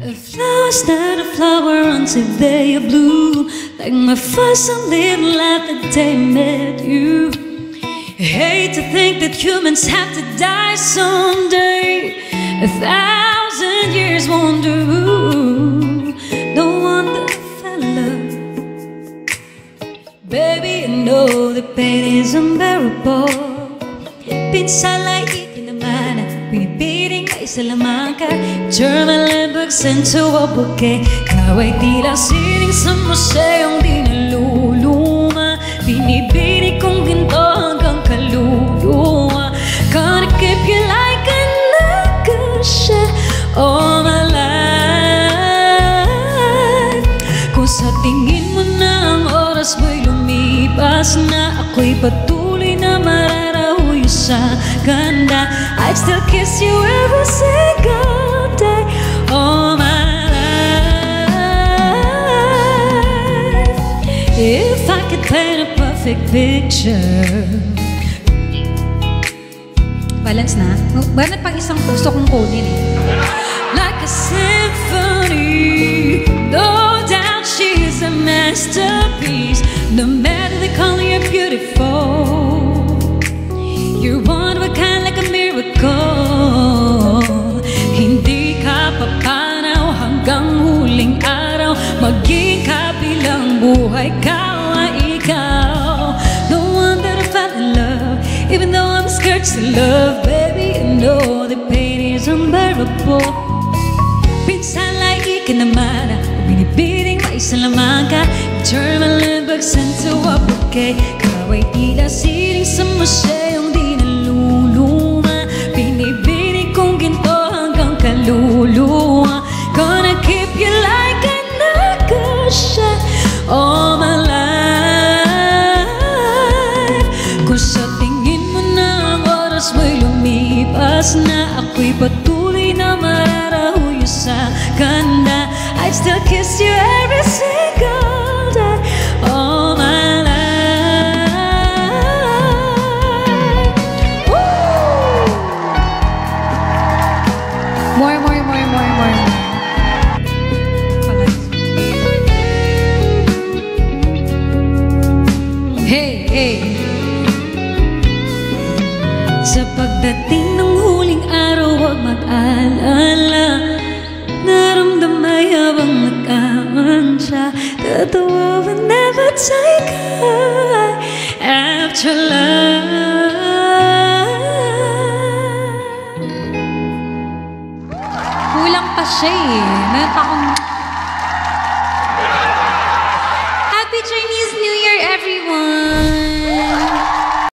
A flower's not a flower until they are blue, like my first little laugh the day I met you. I hate to think that humans have to die someday. 1,000 years won't do. No wonder I fell in love. Baby, I know the pain is unbearable. Pinsala'y ikinaman at pinipiling ay sa lamang ka. Turn my limbs into a bouquet. Ikaw ay tila sining sa museong di naluluma. Binibinig kong ginto hanggang kaluluwa. Gonna keep you like a nagkasya all my life. Kung sa tingin mo na ang oras mo'y lumipas na, ako'y patuloy na mararahuyo sa ganda. I'd still kiss you every single day all my life. If I could paint a perfect picture. Balance na? Bakit pang isang puso kong kunin eh? Like a symphony, no doubt she's a masterpiece. No matter they call her beautiful, you're one of a kind, like a miracle. Hindi ka papanaw hanggang huling araw, maging kabilang buhay ka ay ikaw. No wonder I fell in love, even though I'm scared to love. Baby, I know the pain is unbearable. Pinsala'y ikinamana, binibining may isa lamang ka. Turn my limbs into a bouquet. Ikaw ay tila sining sa museong di naluluma. Binibining kong ginto hanggang kaluluwa. Gonna keep you like a nagkasya all my life. Kung sa tingin mo na ang oras mo'y lumipas na, ako'y patuloy na mararahuyo sa ganda. I'd still kiss you every single day all my life. Woo! More. Hey. Sa pagdating ng huling araw, huwag mag-alala. Naramdamay habang nag-aantya. The world will never take her after love. Kulang pa siya eh. Meron pa akong